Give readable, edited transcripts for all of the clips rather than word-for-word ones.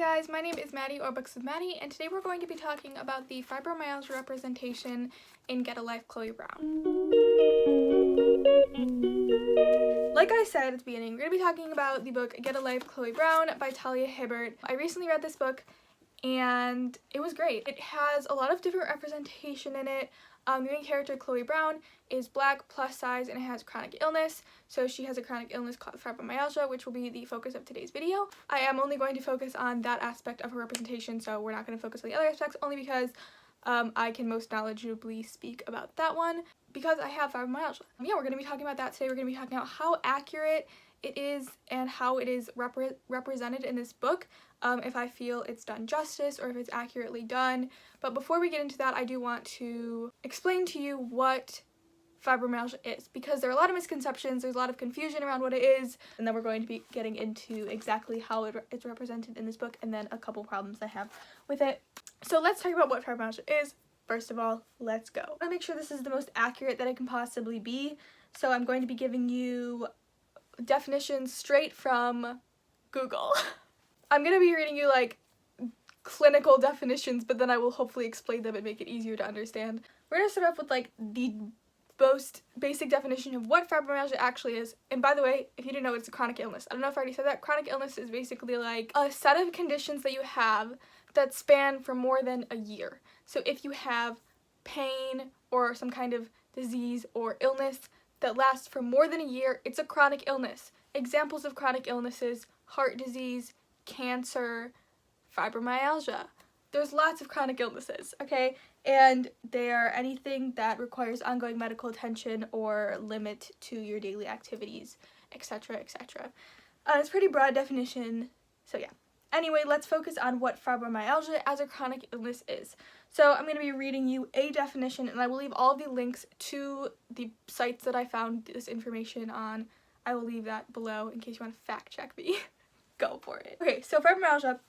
guys, my name is Maddie or Books with Maddie, and today we're going to be talking about the fibromyalgia representation in Get a Life, Chloe Brown. Like I said at the beginning, we're going to be talking about the book Get a Life, Chloe Brown by Talia Hibbert. I recently read this book and it was great. It has a lot of different representation in it. The main character, Chloe Brown, is black, plus size, and has chronic illness. So she has a chronic illness called fibromyalgia, which will be the focus of today's video. I am only going to focus on that aspect of her representation, so we're not going to focus on the other aspects, only because I can most knowledgeably speak about that one, because I have fibromyalgia. Yeah, we're going to be talking about that today. We're going to be talking about how accurate it is and how it is represented in this book, if I feel it's done justice or if it's accurately done. But before we get into that, I do want to explain to you what fibromyalgia is, because there are a lot of misconceptions, there's a lot of confusion around what it is, and then we're going to be getting into exactly how it's represented in this book and then a couple problems I have with it. So let's talk about what fibromyalgia is. First of all, let's go. I want to make sure this is the most accurate that it can possibly be, so I'm going to be giving you definitions straight from Google. I'm going to be reading you like clinical definitions, but then I will hopefully explain them and make it easier to understand. We're going to start off with like the most basic definition of what fibromyalgia actually is. And by the way, if you didn't know, it's a chronic illness. I don't know if I already said that. Chronic illness is basically like a set of conditions that you have that span for more than a year. So if you have pain or some kind of disease or illness that lasts for more than a year, it's a chronic illness. Examples of chronic illnesses: heart disease, cancer, fibromyalgia. There's lots of chronic illnesses, okay? And they are anything that requires ongoing medical attention or limit to your daily activities, etc., etc. It's a pretty broad definition, so yeah. Anyway, let's focus on what fibromyalgia as a chronic illness is. So I'm going to be reading you a definition, and I will leave all the links to the sites that I found this information on. I will leave that below in case you want to fact check me. Go for it. Okay, so fibromyalgia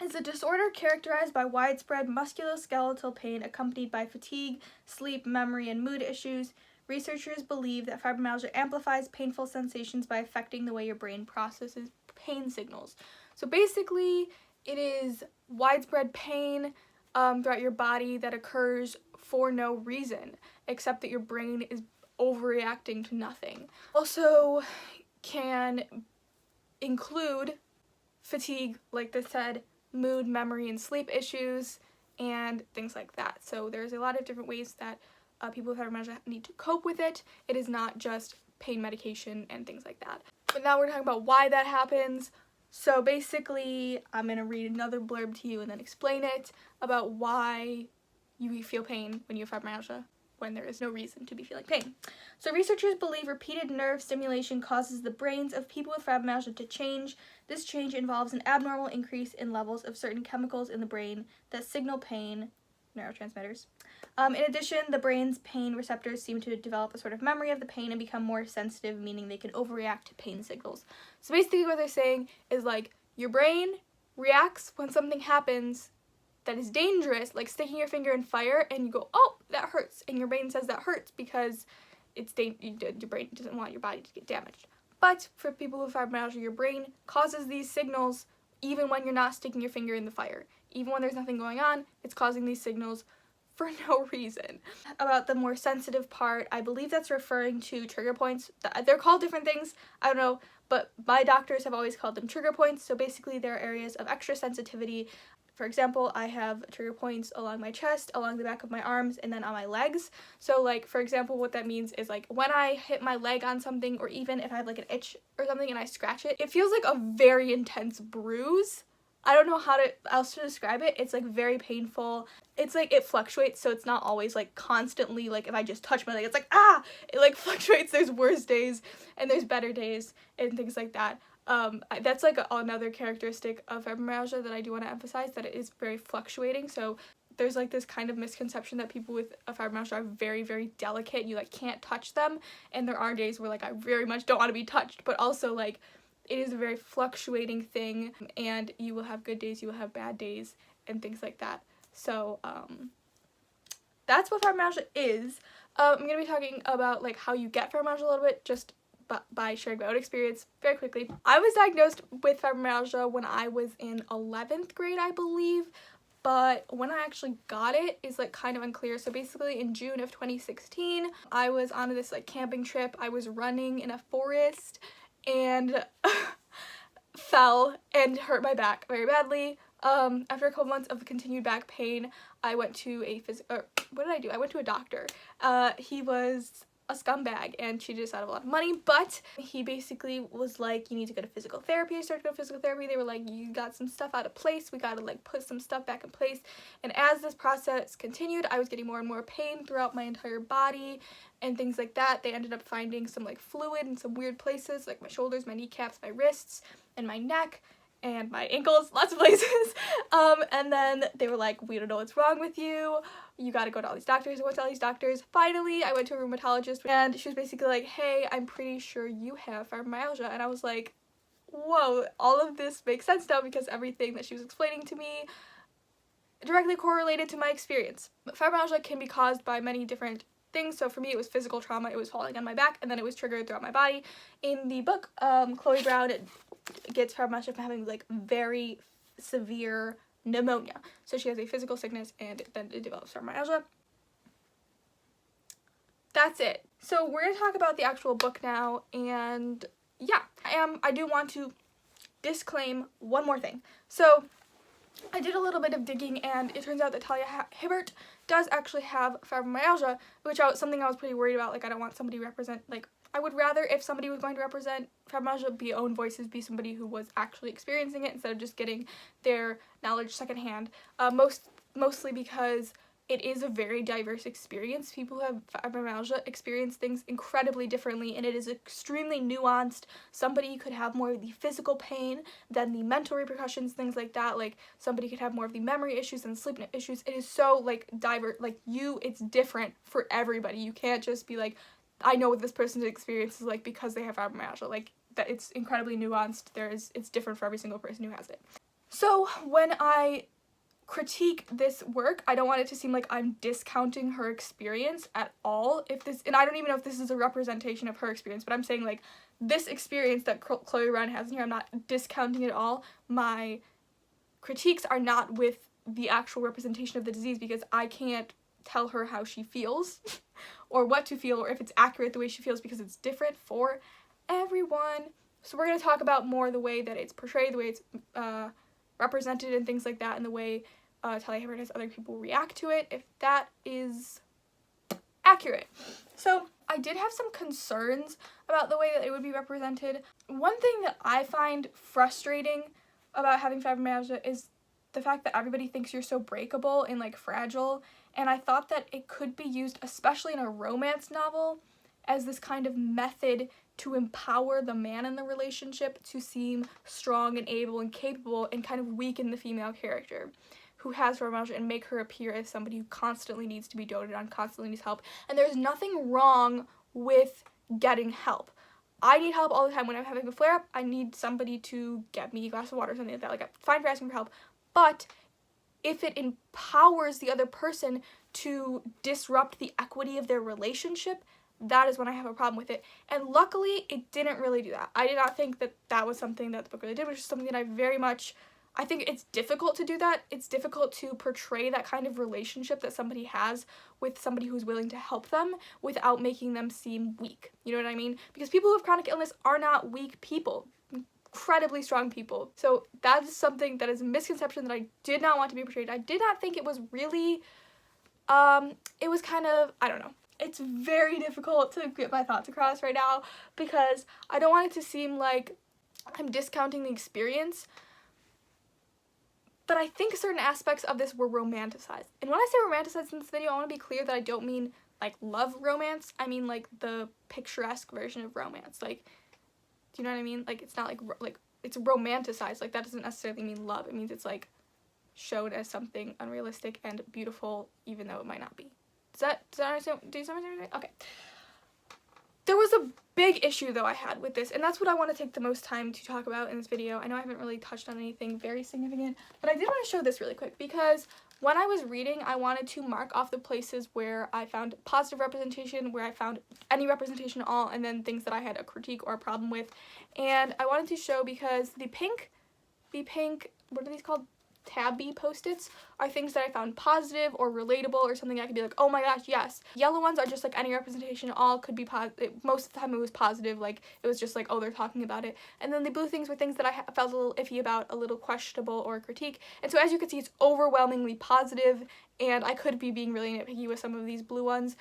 is a disorder characterized by widespread musculoskeletal pain accompanied by fatigue, sleep, memory, and mood issues. Researchers believe that fibromyalgia amplifies painful sensations by affecting the way your brain processes pain signals. So basically, it is widespread pain throughout your body that occurs for no reason, except that your brain is overreacting to nothing. Also can include fatigue, like they said, mood, memory, and sleep issues, and things like that. So there's a lot of different ways that people with fibromyalgia need to cope with it. It is not just pain medication and things like that. But now we're talking about why that happens. So basically, I'm going to read another blurb to you and then explain it about why you feel pain when you have fibromyalgia, when there is no reason to be feeling pain. So researchers believe repeated nerve stimulation causes the brains of people with fibromyalgia to change. This change involves an abnormal increase in levels of certain chemicals in the brain that signal pain, neurotransmitters. In addition, the brain's pain receptors seem to develop a sort of memory of the pain and become more sensitive, meaning they can overreact to pain signals. So basically what they're saying is like your brain reacts when something happens that is dangerous, like sticking your finger in fire, and you go, oh, that hurts, and your brain says that hurts because your brain doesn't want your body to get damaged. But for people with fibromyalgia, your brain causes these signals even when you're not sticking your finger in the fire. Even when there's nothing going on, it's causing these signals for no reason. About the more sensitive part, I believe that's referring to trigger points. They're called different things, I don't know, but my doctors have always called them trigger points. So basically they're areas of extra sensitivity. For example, I have trigger points along my chest, along the back of my arms, and then on my legs. So like, for example, what that means is like when I hit my leg on something, or even if I have like an itch or something and I scratch it, it feels like a very intense bruise. I don't know how else to describe it. It's like very painful. It's like it fluctuates, so it's not always like constantly like if I just touch my leg, it's like ah! It like fluctuates. There's worse days and there's better days and things like that. That's like another characteristic of fibromyalgia that I do want to emphasize, that it is very fluctuating. So there's like this kind of misconception that people with fibromyalgia are very, very delicate. You like can't touch them, and there are days where like I very much don't want to be touched, but also like it is a very fluctuating thing, and you will have good days, you will have bad days, and things like that. So that's what fibromyalgia is. I'm going to be talking about like how you get fibromyalgia a little bit, just by sharing my own experience very quickly. I was diagnosed with fibromyalgia when I was in 11th grade, I believe, but when I actually got it is like kind of unclear. So basically in June of 2016, I was on this like camping trip. I was running in a forest and fell and hurt my back very badly. After a couple months of continued back pain, I went to I went to a doctor. He was a scumbag and cheated us out of a lot of money, but he basically was like, you need to go to physical therapy. I started to go to physical therapy. They were like, you got some stuff out of place. We got to like put some stuff back in place. And as this process continued, I was getting more and more pain throughout my entire body and things like that. They ended up finding some like fluid in some weird places, like my shoulders, my kneecaps, my wrists, and my neck, and my ankles, lots of places. And then they were like, we don't know what's wrong with you. You gotta go to all these doctors. I went to all these doctors. Finally, I went to a rheumatologist and she was basically like, hey, I'm pretty sure you have fibromyalgia. And I was like, whoa, all of this makes sense now because everything that she was explaining to me directly correlated to my experience. But fibromyalgia can be caused by many different things. So for me, it was physical trauma. It was falling on my back and then it was triggered throughout my body. In the book, Chloe Brown gets fibromyalgia from having like very severe pneumonia. So she has a physical sickness and then it develops fibromyalgia. That's it. So we're going to talk about the actual book now, and yeah, I do want to disclaim one more thing. So I did a little bit of digging and it turns out that Talia Hibbert does actually have fibromyalgia, which was something I was pretty worried about. Like, I don't want somebody to represent, like, I would rather if somebody was going to represent fibromyalgia be own voices, be somebody who was actually experiencing it instead of just getting their knowledge secondhand. Mostly because it is a very diverse experience. People who have fibromyalgia experience things incredibly differently and it is extremely nuanced. Somebody could have more of the physical pain than the mental repercussions, things like that. Like, somebody could have more of the memory issues and sleep issues. It is so like diverse, like it's different for everybody. You can't just be like, I know what this person's experience is like because they have fibromyalgia. Like, that it's incredibly nuanced. It's different for every single person who has it. So when I critique this work, I don't want it to seem like I'm discounting her experience at all. And I don't even know if this is a representation of her experience, but I'm saying like this experience that Chloe Brown has in here, I'm not discounting it at all. My critiques are not with the actual representation of the disease because I can't tell her how she feels or what to feel or if it's accurate the way she feels because it's different for everyone. So we're going to talk about more the way that it's portrayed, the way it's represented and things like that, and the way Talia Hibbert has other people react to it, if that is accurate. So I did have some concerns about the way that it would be represented. One thing that I find frustrating about having fibromyalgia is the fact that everybody thinks you're so breakable and like fragile, and I thought that it could be used, especially in a romance novel, as this kind of method to empower the man in the relationship to seem strong and able and capable and kind of weaken the female character who has fibromyalgia and make her appear as somebody who constantly needs to be doted on, constantly needs help. And there's nothing wrong with getting help. I need help all the time. When I'm having a flare-up, I need somebody to get me a glass of water or something like that. Like, I'm fine for asking for help. But if it empowers the other person to disrupt the equity of their relationship, that is when I have a problem with it. And luckily, it didn't really do that. I did not think that that was something that the book really did, which is something that I think it's difficult to do that. It's difficult to portray that kind of relationship that somebody has with somebody who's willing to help them without making them seem weak. You know what I mean? Because people who have chronic illness are not weak people. Incredibly strong people. So that is something that is a misconception that I did not want to be portrayed. I did not think it was really, it was kind of, I don't know. It's very difficult to get my thoughts across right now because I don't want it to seem like I'm discounting the experience, but I think certain aspects of this were romanticized. And when I say romanticized in this video, I want to be clear that I don't mean like love romance. I mean like the picturesque version of romance. Like, do you know what I mean? Like, it's not like it's romanticized. Like, that doesn't necessarily mean love. It means it's like shown as something unrealistic and beautiful, even though it might not be. Does that understand? Do you understand? Okay. There was a big issue though I had with this, and that's what I want to take the most time to talk about in this video. I know I haven't really touched on anything very significant, but I did want to show this really quick because When I was reading, I wanted to mark off the places where I found positive representation, where I found any representation at all, and then things that I had a critique or a problem with. And I wanted to show, because the pink, what are these called? Tabby post-its are things that I found positive or relatable or something I could be like, oh my gosh, yes. Yellow ones are just like any representation, all could be positive. Most of the time it was positive, like it was just like, oh, they're talking about it. And then the blue things were things that I felt a little iffy about, a little questionable or critique. And so as you can see, it's overwhelmingly positive, and I could be being really nitpicky with some of these blue ones,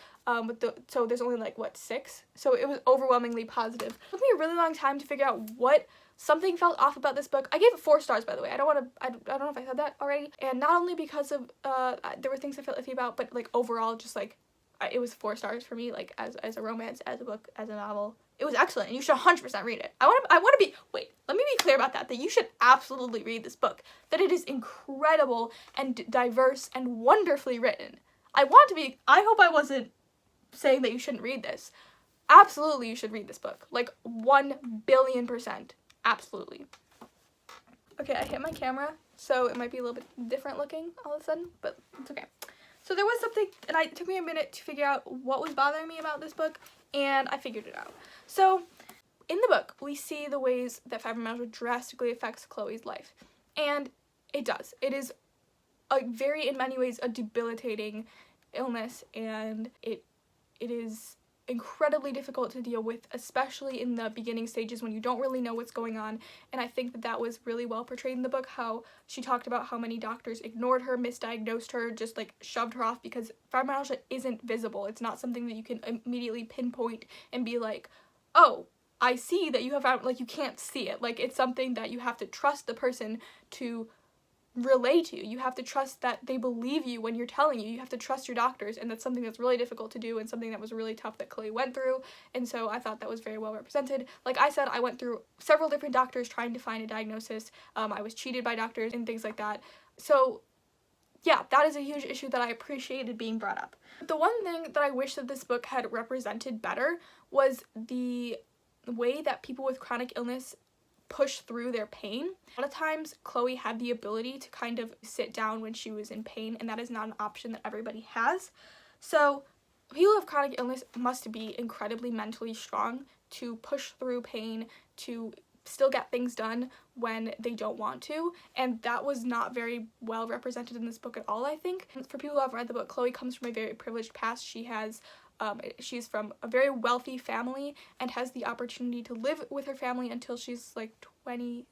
so there's only like, what, 6? So it was overwhelmingly positive. It took me a really long time to figure out what something felt off about this book. I gave it 4 stars, by the way. I don't know if I said that already. And not only because of, there were things I felt iffy about, but like overall, just like, it was 4 stars for me, like as a romance, as a book, as a novel. It was excellent, and you should 100% read it. Wait, let me be clear about that you should absolutely read this book. That it is incredible and diverse and wonderfully written. I hope I wasn't saying that you shouldn't read this. Absolutely, you should read this book. Like, 1,000,000,000%. Absolutely. Okay, I hit my camera, so it might be a little bit different looking all of a sudden, but it's okay. So there was something, and it took me a minute to figure out what was bothering me about this book, and I figured it out. So in the book, we see the ways that fibromyalgia drastically affects Chloe's life, and it does. It is in many ways, a debilitating illness, and it is incredibly difficult to deal with, especially in the beginning stages when you don't really know what's going on. And I think that was really well portrayed in the book, how she talked about how many doctors ignored her, misdiagnosed her, just like shoved her off, because fibromyalgia isn't visible. It's not something that you can immediately pinpoint and be like, oh, I see that you have, like, you can't see it. Like, it's something that you have to trust the person to relay to you. You have to trust that they believe you when you're telling you. You have to trust your doctors, and that's something that's really difficult to do, and something that was really tough that Chloe went through. And so I thought that was very well represented. Like I said, I went through several different doctors trying to find a diagnosis. I was cheated by doctors and things like that. So yeah, that is a huge issue that I appreciated being brought up. The one thing that I wish that this book had represented better was the way that people with chronic illness push through their pain. A lot of times Chloe had the ability to kind of sit down when she was in pain, and that is not an option that everybody has. So people with chronic illness must be incredibly mentally strong to push through pain, to still get things done when they don't want to, and that was not very well represented in this book at all, I think. For people who haven't read the book, Chloe comes from a very privileged past. She's from a very wealthy family and has the opportunity to live with her family until she's like 20,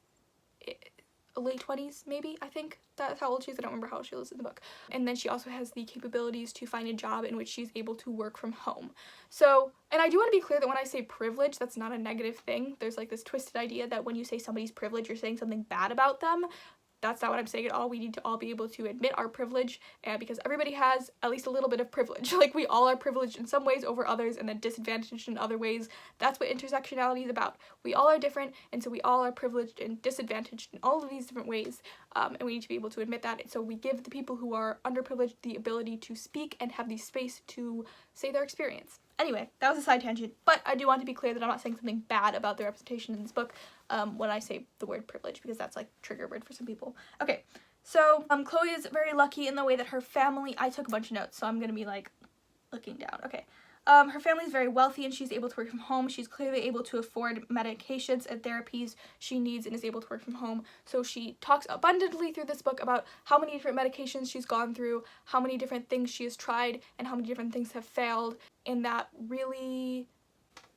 late 20s maybe, I think. That's how old she is. I don't remember how old she is in the book. And then she also has the capabilities to find a job in which she's able to work from home. So, and I do want to be clear that when I say privilege, that's not a negative thing. There's like this twisted idea that when you say somebody's privileged, you're saying something bad about them. That's not what I'm saying at all. We need to all be able to admit our privilege, because everybody has at least a little bit of privilege. Like, we all are privileged in some ways over others and then disadvantaged in other ways. That's what intersectionality is about. We all are different, and so we all are privileged and disadvantaged in all of these different ways, and we need to be able to admit that. And so we give the people who are underprivileged the ability to speak and have the space to say their experience. Anyway, that was a side tangent, but I do want to be clear that I'm not saying something bad about the representation in this book when I say the word privilege, because that's like trigger word for some people. Okay, so Chloe is very lucky in the way that her family, I took a bunch of notes, so I'm going to be like looking down. Okay. Her family is very wealthy, and she's able to work from home. She's clearly able to afford medications and therapies she needs and is able to work from home. So she talks abundantly through this book about how many different medications she's gone through, how many different things she has tried, and how many different things have failed. And that really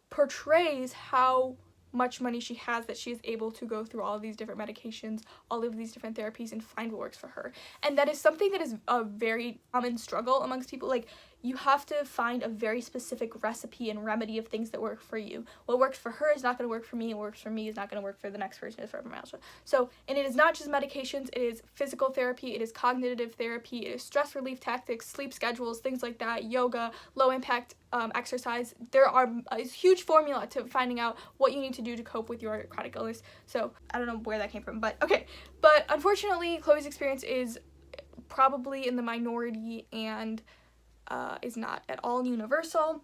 portrays how much money she has, that she is able to go through all of these different medications, all of these different therapies, and find what works for her. And that is something that is a very common struggle amongst people. Like, you have to find a very specific recipe and remedy of things that work for you. What works for her is not going to work for me, and what works for me is not going to work for the next person who has fibromyalgia. So, and it is not just medications, it is physical therapy, it is cognitive therapy, it is stress relief tactics, sleep schedules, things like that, yoga, low impact exercise. There are a huge formula to finding out what you need to do to cope with your chronic illness. So, I don't know where that came from, but okay. But unfortunately, Chloe's experience is probably in the minority and is not at all universal.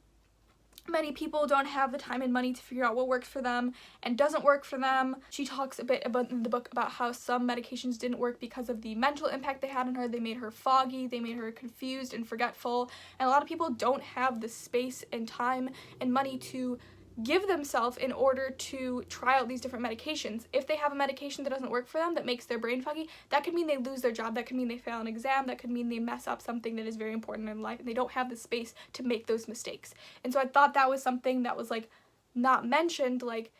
many people don't have the time and money to figure out what works for them and doesn't work for them. She talks a bit about in the book about how some medications didn't work because of the mental impact they had on her. They made her foggy, they made her confused and forgetful, and a lot of people don't have the space and time and money to give themselves in order to try out these different medications. If they have a medication that doesn't work for them, that makes their brain foggy, that could mean they lose their job, that could mean they fail an exam, that could mean they mess up something that is very important in life, and they don't have the space to make those mistakes. And so I thought that was something that was like not mentioned, like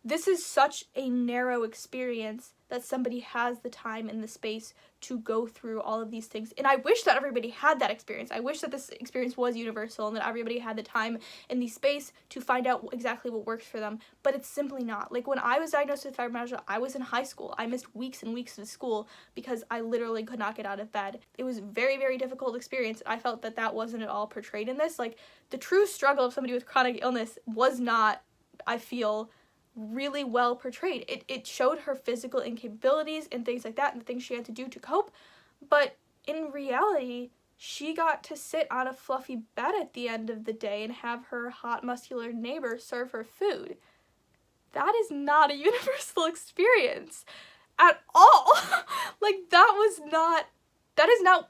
this is such a narrow experience that somebody has the time and the space to go through all of these things. And I wish that everybody had that experience. I wish that this experience was universal and that everybody had the time and the space to find out exactly what works for them, but it's simply not. Like when I was diagnosed with fibromyalgia, I was in high school. I missed weeks and weeks of school because I literally could not get out of bed. It was a very, very difficult experience. I felt that that wasn't at all portrayed in this. Like the true struggle of somebody with chronic illness was not, I feel, really well portrayed. It showed her physical incapabilities and things like that and the things she had to do to cope, but in reality, she got to sit on a fluffy bed at the end of the day and have her hot muscular neighbor serve her food. That is not a universal experience at all. Like that is not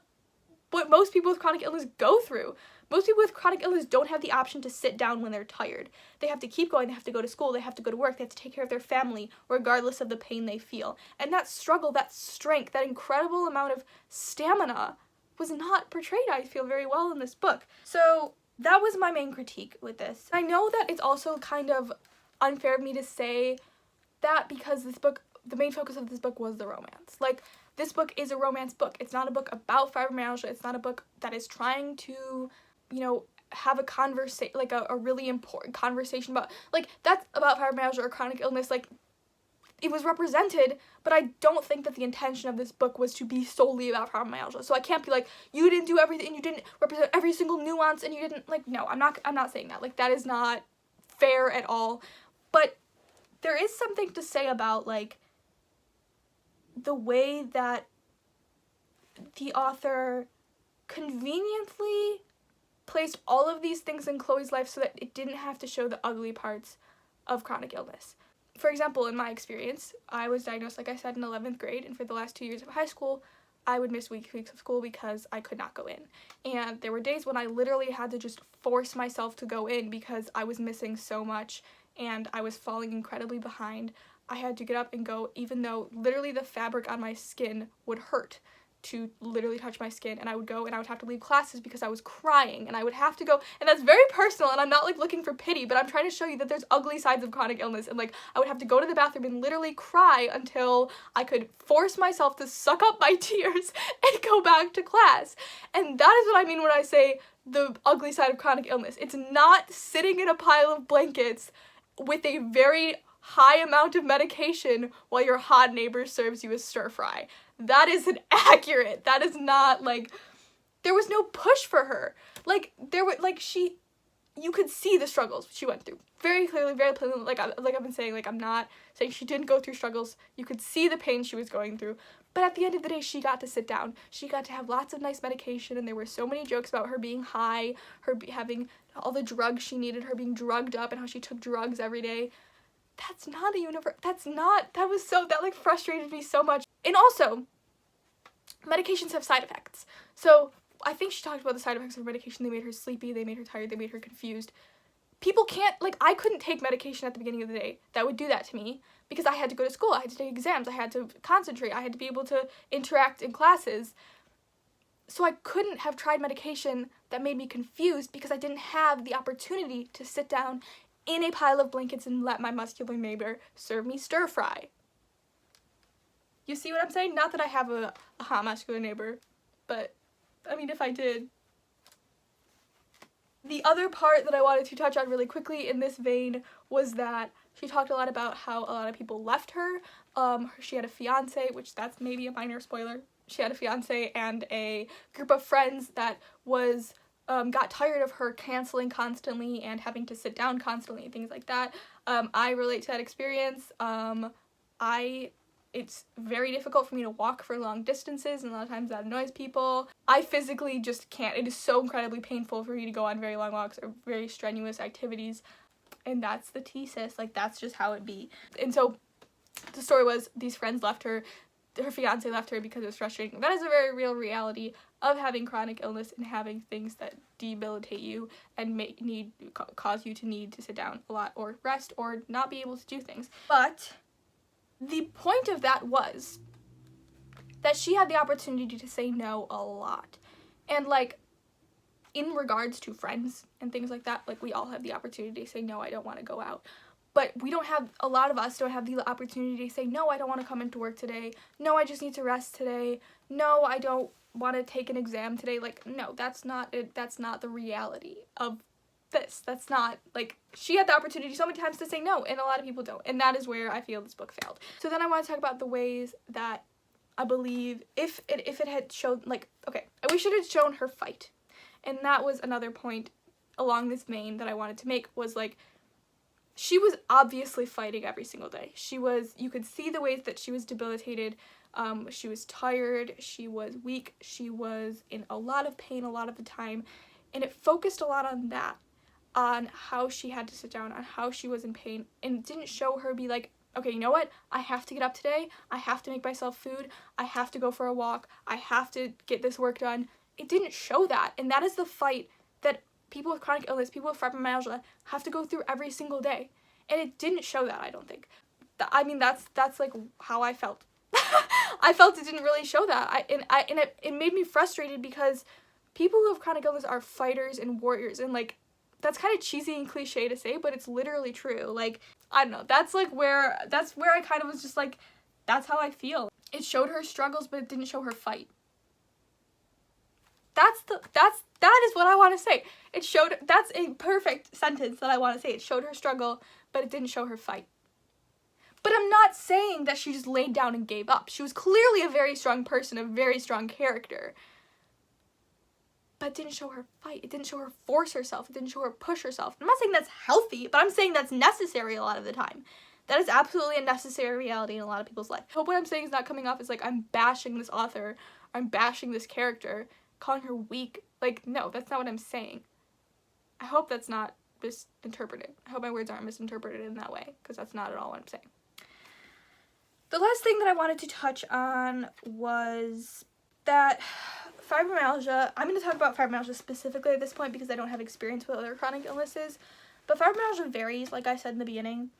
what most people with chronic illness go through. Most people with chronic illness don't have the option to sit down when they're tired. They have to keep going, they have to go to school, they have to go to work, they have to take care of their family, regardless of the pain they feel. And that struggle, that strength, that incredible amount of stamina was not portrayed, I feel, very well in this book. So that was my main critique with this. I know that it's also kind of unfair of me to say that because this book, the main focus of this book was the romance. Like, this book is a romance book. It's not a book about fibromyalgia. It's not a book that is trying to, you know, have a conversation, like a really important conversation about, like, that's about fibromyalgia or chronic illness. Like, it was represented, but I don't think that the intention of this book was to be solely about fibromyalgia. So I can't be like, you didn't do everything, you didn't represent every single nuance, and you didn't, like, no, I'm not saying that. Like, that is not fair at all. But there is something to say about, like, the way that the author conveniently placed all of these things in Chloe's life so that it didn't have to show the ugly parts of chronic illness. For example, in my experience, I was diagnosed, like I said, in 11th grade, and for the last 2 years of high school, I would miss weeks of school because I could not go in. And there were days when I literally had to just force myself to go in because I was missing so much and I was falling incredibly behind. I had to get up and go, even though literally the fabric on my skin would hurt to literally touch my skin, and I would go and I would have to leave classes because I was crying, and I would have to go, and that's very personal, and I'm not like looking for pity, but I'm trying to show you that there's ugly sides of chronic illness, and like I would have to go to the bathroom and literally cry until I could force myself to suck up my tears and go back to class. And that is what I mean when I say the ugly side of chronic illness. It's not sitting in a pile of blankets with a very high amount of medication while your hot neighbor serves you a stir fry. That isn't accurate. That is not, like, there was no push for her. Like, there were, like, you could see the struggles she went through. Very clearly, very plainly, like I've been saying, like, I'm not saying she didn't go through struggles. You could see the pain she was going through. But at the end of the day, she got to sit down. She got to have lots of nice medication, and there were so many jokes about her being high, having all the drugs she needed, her being drugged up, and how she took drugs every day. That's not a universe. That like frustrated me so much. And also, medications have side effects. So I think she talked about the side effects of her medication. They made her sleepy, they made her tired, they made her confused. People can't, like, I couldn't take medication at the beginning of the day that would do that to me because I had to go to school, I had to take exams, I had to concentrate, I had to be able to interact in classes. So I couldn't have tried medication that made me confused because I didn't have the opportunity to sit down in a pile of blankets and let my muscular neighbor serve me stir fry. You see what I'm saying? Not that I have a hot muscular neighbor, but I mean, if I did. The other part that I wanted to touch on really quickly in this vein was that she talked a lot about how a lot of people left her. She had a fiance, which that's maybe a minor spoiler. She had a fiance and a group of friends that was got tired of her canceling constantly and having to sit down constantly and things like that. I relate to that experience. I it's very difficult for me to walk for long distances, and a lot of times that annoys people. I physically just can't. It is so incredibly painful for me to go on very long walks or very strenuous activities, and that's the thesis. Like, that's just how it be. And so the story was, these friends left her, her fiance left her because it was frustrating. That is a very real reality of having chronic illness and having things that debilitate you and cause you to need to sit down a lot or rest or not be able to do things. But the point of that was that she had the opportunity to say no a lot. And, like, in regards to friends and things like that, like, we all have the opportunity to say, no, I don't want to go out. But a lot of us don't have the opportunity to say, no, I don't want to come into work today. No, I just need to rest today. No, I don't want to take an exam today. Like, no, that's not it. That's not the reality of this. That's not, like, she had the opportunity so many times to say no, and a lot of people don't. And that is where I feel this book failed. So then I want to talk about the ways that I believe if it had shown, like, okay, I wish it had shown her fight. And that was another point along this vein that I wanted to make, was, like, she was obviously fighting every single day. You could see the ways that she was debilitated. She was tired, she was weak, she was in a lot of pain a lot of the time, and it focused a lot on that, on how she had to sit down, on how she was in pain, and it didn't show her be like, okay, you know what, I have to get up today, I have to make myself food, I have to go for a walk, I have to get this work done. It didn't show that, and that is the fight that people with chronic illness, people with fibromyalgia, have to go through every single day, and it didn't show that, I don't think. I mean, that's like how I felt. I felt it didn't really show that. It made me frustrated because people who have chronic illness are fighters and warriors, and, like, that's kind of cheesy and cliche to say, but it's literally true. Like, I don't know, that's where I kind of was just like, that's how I feel. It showed her struggles, but it didn't show her fight. That is what I want to say. That's a perfect sentence that I want to say. It showed her struggle, but it didn't show her fight. But I'm not saying that she just laid down and gave up. She was clearly a very strong person, a very strong character. But it didn't show her fight. It didn't show her force herself. It didn't show her push herself. I'm not saying that's healthy, but I'm saying that's necessary a lot of the time. That is absolutely a necessary reality in a lot of people's life. I hope what I'm saying is not coming off as, like, I'm bashing this author, I'm bashing this character, calling her weak. Like, no, that's not what I'm saying. I hope that's not misinterpreted. I hope my words aren't misinterpreted in that way, because that's not at all what I'm saying. The last thing that I wanted to touch on was that fibromyalgia, I'm going to talk about fibromyalgia specifically at this point because I don't have experience with other chronic illnesses, but fibromyalgia varies, like I said in the beginning.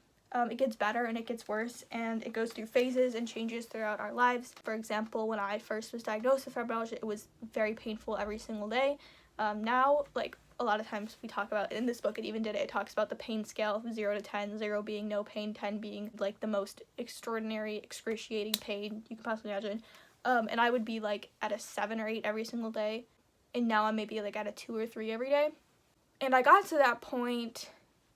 It gets better and it gets worse, and it goes through phases and changes throughout our lives. For example, when I first was diagnosed with fibromyalgia, it was very painful every single day. Now, like, a lot of times we talk about, in this book it talks about the pain scale of 0 to 10, 0 being no pain, 10 being, like, the most extraordinary, excruciating pain you can possibly imagine. And I would be, like, at a 7 or 8 every single day, and now I'm maybe, like, at a 2 or 3 every day. And I got to that point,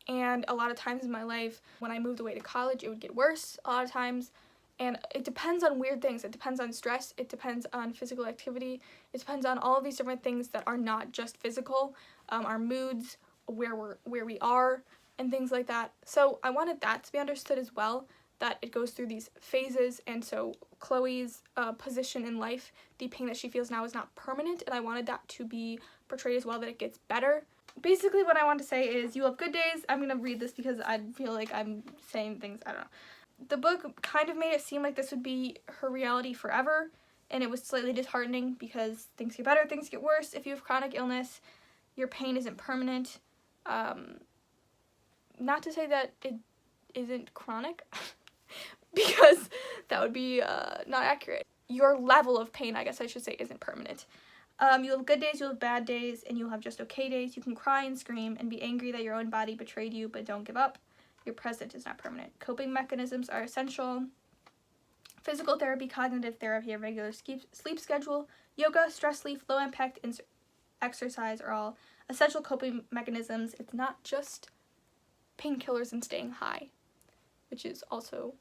and a lot of times in my life, when I moved away to college, it would get worse a lot of times. And it depends on weird things. It depends on stress. It depends on physical activity. It depends on all of these different things that are not just physical. Our moods, where we are, and things like that. So I wanted that to be understood as well, that it goes through these phases. And so Chloe's position in life, the pain that she feels now, is not permanent. And I wanted that to be portrayed as well, that it gets better. Basically, what I want to say is, you have good days. I'm going to read this because I feel like I'm saying things, I don't know. The book kind of made it seem like this would be her reality forever, and it was slightly disheartening because things get better, things get worse. If you have chronic illness, your pain isn't permanent. Not to say that it isn't chronic, because that would be not accurate. Your level of pain, I guess I should say, isn't permanent. You'll have good days, you'll have bad days, and you'll have just okay days. You can cry and scream and be angry that your own body betrayed you, but don't give up. Your present is not permanent. Coping mechanisms are essential. Physical therapy, cognitive therapy, a regular sleep schedule, yoga, stress relief, low impact exercise are all essential coping mechanisms. It's not just painkillers and staying high, which is also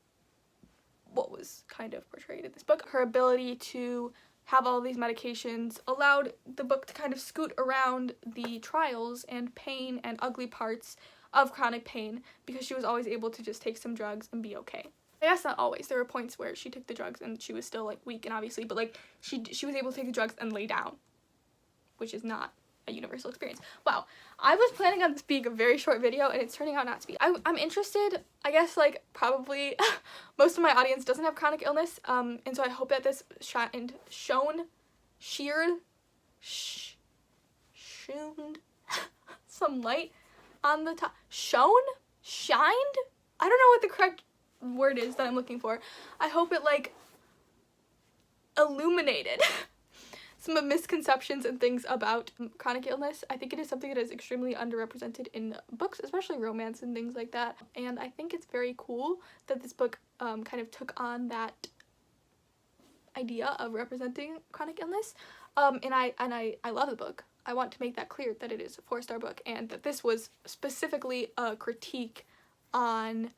what was kind of portrayed in this book. Her ability to have all these medications allowed the book to kind of scoot around the trials and pain and ugly parts of chronic pain, because she was always able to just take some drugs and be okay. I guess not always. There were points where she took the drugs and she was still, like, weak and obviously, but, like, she was able to take the drugs and lay down, which is not a universal experience. Wow, I was planning on this being a very short video and it's turning out not to be. I'm interested, I guess, like, probably most of my audience doesn't have chronic illness, and so I hope that this shined some light on the top. Shined? I don't know what the correct word is that I'm looking for. I hope it, like, illuminated some of misconceptions and things about chronic illness. I think it is something that is extremely underrepresented in books, especially romance and things like that. And I think it's very cool that this book kind of took on that idea of representing chronic illness. And I love the book. I want to make that clear that it is a 4-star book and that this was specifically a critique on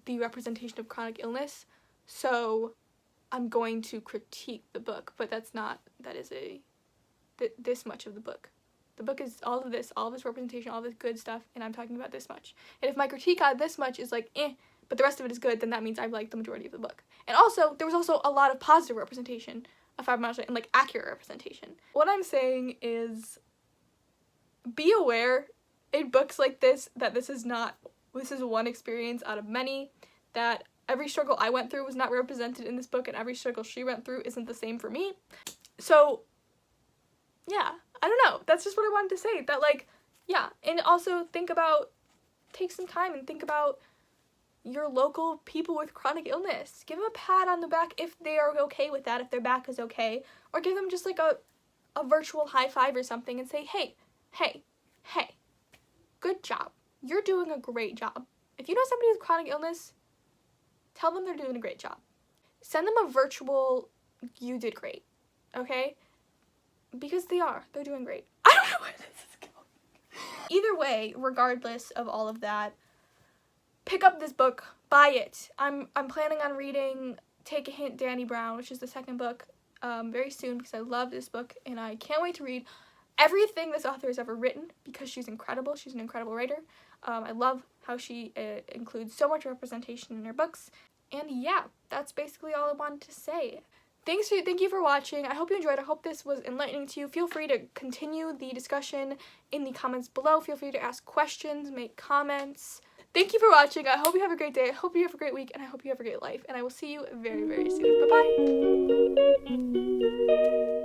the representation of chronic illness. So I'm going to critique the book, but this much of the book. The book is all of this representation, all this good stuff, and I'm talking about this much. And if my critique on this much is like, but the rest of it is good, then that means I've liked the majority of the book. And also, there was also a lot of positive representation of fibromyalgia and, like, accurate representation. What I'm saying is, be aware in books like this that this is one experience out of many, that every struggle I went through was not represented in this book, and every struggle she went through isn't the same for me. So, yeah, I don't know. That's just what I wanted to say. That, like, yeah. And also take some time and think about your local people with chronic illness. Give them a pat on the back if they are okay with that, if their back is okay. Or give them just, like, a virtual high five or something and say, hey, good job. You're doing a great job. If you know somebody with chronic illness, tell them they're doing a great job. Send them a virtual, you did great, okay? Because they're doing great. I don't know where this is going. Either way, regardless of all of that, pick up this book, buy it. I'm planning on reading Take a Hint, Danny Brown, which is the second book, very soon because I love this book and I can't wait to read everything this author has ever written because she's incredible. She's an incredible writer. I love how she includes so much representation in her books. And yeah, that's basically all I wanted to say. Thank you for watching. I hope you enjoyed. I hope this was enlightening to you. Feel free to continue the discussion in the comments below. Feel free to ask questions, make comments. Thank you for watching. I hope you have a great day. I hope you have a great week, and I hope you have a great life. And I will see you very, very soon. Bye-bye.